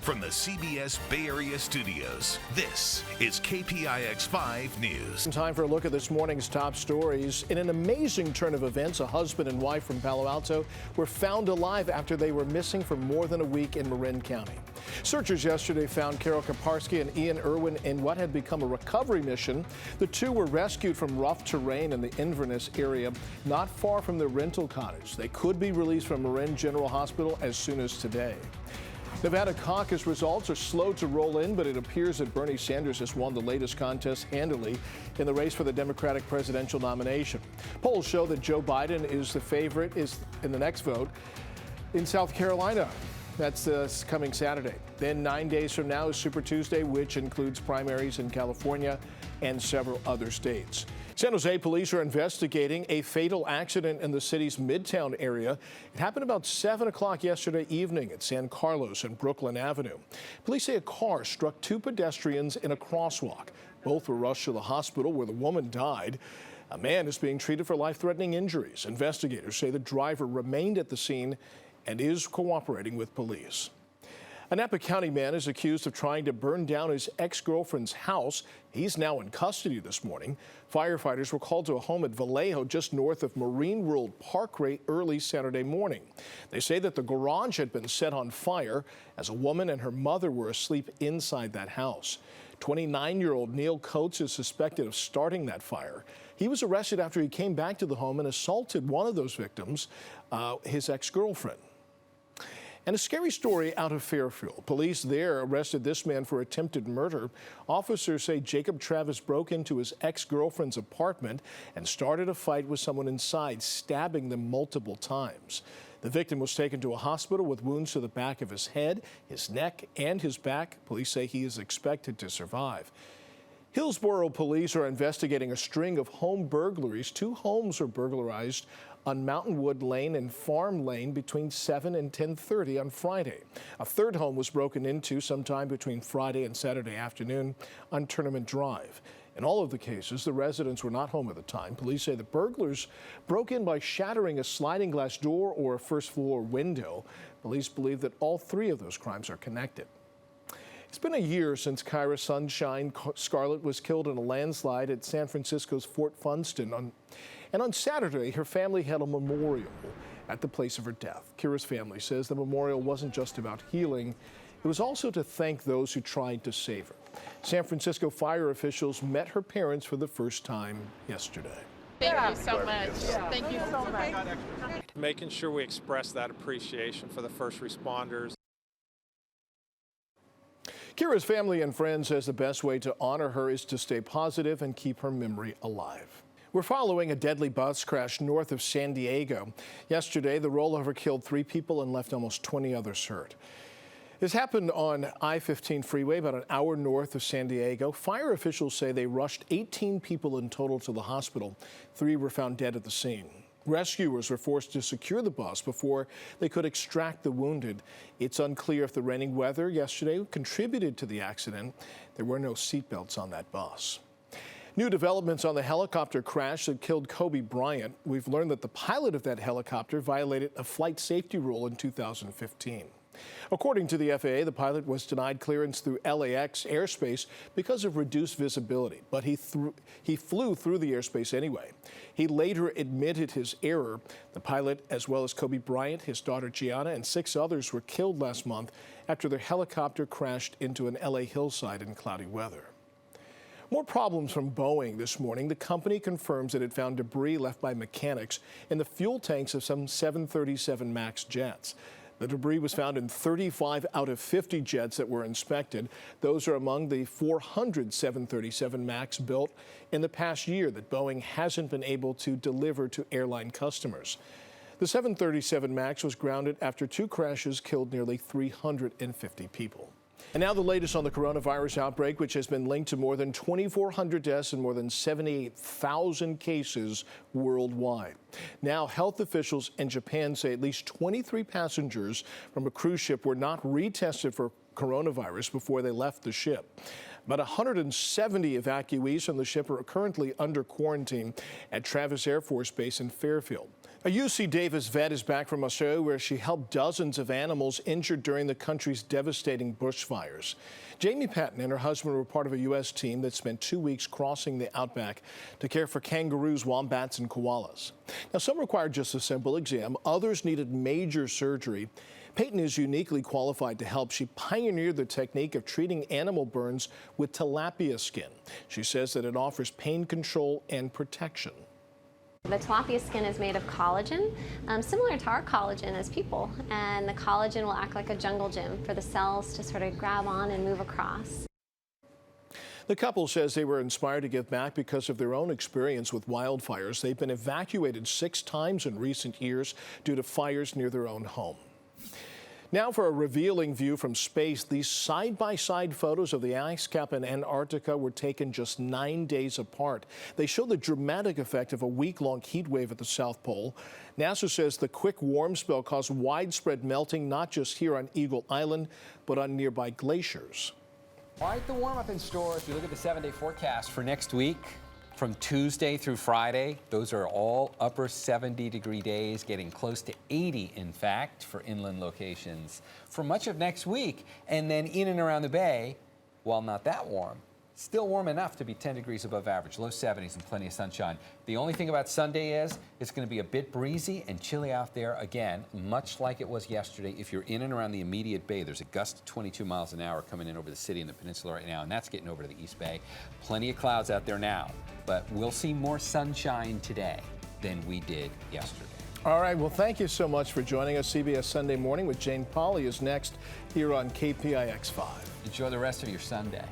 From the CBS Bay Area studios, this is KPIX 5 News. Time for a look at this morning's top stories. In an amazing turn of events, a husband and wife from Palo Alto were found alive after they were missing for more than a week in Marin County. Searchers yesterday found Carol Kaparsky and Ian Irwin in what had become a recovery mission. The two were rescued from rough terrain in the Inverness area, not far from their rental cottage. They could be released from Marin General Hospital as soon as today. Nevada caucus results are slow to roll in, but it appears that Bernie Sanders has won the latest contest handily in the race for the Democratic presidential nomination. Polls show that Joe Biden is the favorite in the next vote in South Carolina. That's coming Saturday. Then 9 days from now is Super Tuesday, which includes primaries in California and several other states. San Jose police are investigating a fatal accident in the city's Midtown area. It happened about 7 o'clock yesterday evening at San Carlos and Brooklyn Avenue. Police say a car struck two pedestrians in a crosswalk. Both were rushed to the hospital where the woman died. A man is being treated for life-threatening injuries. Investigators say the driver remained at the scene and is cooperating with police. A Napa County man is accused of trying to burn down his ex-girlfriend's house. He's now in custody this morning. Firefighters were called to a home at Vallejo just north of Marine World Parkway early Saturday morning. They say that the garage had been set on fire as a woman and her mother were asleep inside that house. 29-year-old Neil Coates is suspected of starting that fire. He was arrested after he came back to the home and assaulted one of those victims, his ex-girlfriend. And a scary story out of Fairfield. Police there arrested this man for attempted murder. Officers say Jacob Travis broke into his ex-girlfriend's apartment and started a fight with someone inside, stabbing them multiple times. The victim was taken to a hospital with wounds to the back of his head, his neck, and his back. Police say he is expected to survive. Hillsborough police are investigating a string of home burglaries. Two homes were burglarized on Mountainwood Lane and Farm Lane between 7 and 10:30 on Friday. A third home was broken into sometime between Friday and Saturday afternoon on Tournament Drive. In all of the cases, the residents were not home at the time. Police say the burglars broke in by shattering a sliding glass door or a first-floor window. Police believe that all three of those crimes are connected. It's been a year since Kyra Sunshine Scarlett was killed in a landslide at San Francisco's Fort Funston. And on Saturday, her family held a memorial at the place of her death. Kyra's family says the memorial wasn't just about healing. It was also to thank those who tried to save her. San Francisco fire officials met her parents for the first time yesterday. Thank you so much. Thank you so much. Making sure we express that appreciation for the first responders. Kyra's family and friends says the best way to honor her is to stay positive and keep her memory alive. We're following a deadly bus crash north of San Diego. Yesterday, the rollover killed 3 people and left almost 20 others hurt. This happened on I-15 freeway about an hour north of San Diego. Fire officials say they rushed 18 people in total to the hospital. 3 were found dead at the scene. Rescuers were forced to secure the bus before they could extract the wounded. It's unclear if the raining weather yesterday contributed to the accident. There were no seatbelts on that bus. New developments on the helicopter crash that killed Kobe Bryant. We've learned that the pilot of that helicopter violated a flight safety rule in 2015. According to the FAA, the pilot was denied clearance through LAX airspace because of reduced visibility, but he flew through the airspace anyway. He later admitted his error. The pilot, as well as Kobe Bryant, his daughter Gianna, and 6 others were killed last month after their helicopter crashed into an LA hillside in cloudy weather. More problems from Boeing this morning. The company confirms that it found debris left by mechanics in the fuel tanks of some 737 MAX jets. The debris was found in 35 out of 50 jets that were inspected. Those are among the 400 737 MAX built in the past year that Boeing hasn't been able to deliver to airline customers. The 737 MAX was grounded after 2 crashes killed nearly 350 people. And now the latest on the coronavirus outbreak, which has been linked to more than 2,400 deaths and more than 78,000 cases worldwide. Now, health officials in Japan say at least 23 passengers from a cruise ship were not retested for coronavirus before they left the ship. About 170 evacuees from the ship are currently under quarantine at Travis Air Force Base in Fairfield. A UC Davis vet is back from Australia where she helped dozens of animals injured during the country's devastating bushfires. Jamie Patton and her husband were part of a U.S. team that spent 2 weeks crossing the outback to care for kangaroos, wombats, and koalas. Now, some required just a simple exam. Others needed major surgery. Peyton is uniquely qualified to help. She pioneered the technique of treating animal burns with tilapia skin. She says that it offers pain control and protection. The tilapia skin is made of collagen, similar to our collagen as people, and the collagen will act like a jungle gym for the cells to sort of grab on and move across. The couple says they were inspired to give back because of their own experience with wildfires. They've been evacuated 6 times in recent years due to fires near their own home. Now for a revealing view from space. These side-by-side photos of the ice cap in Antarctica were taken just 9 days apart. They show the dramatic effect of a week-long heat wave at the South Pole. NASA says the quick warm spell caused widespread melting, not just here on Eagle Island, but on nearby glaciers. Quite the warm-up in store. If you look at the 7-day forecast for next week, from Tuesday through Friday, those are all upper 70-degree days, getting close to 80, in fact, for inland locations for much of next week. And then in and around the bay, while not that warm, still warm enough to be 10 degrees above average, low 70s and plenty of sunshine. The only thing about Sunday is it's going to be a bit breezy and chilly out there again, much like it was yesterday. If you're in and around the immediate bay, there's a gust of 22 miles an hour coming in over the city and the peninsula right now, and that's getting over to the East Bay. Plenty of clouds out there now, but we'll see more sunshine today than we did yesterday. All right, well, thank you so much for joining us. CBS Sunday Morning with Jane Pauley is next here on KPIX 5. Enjoy the rest of your Sunday.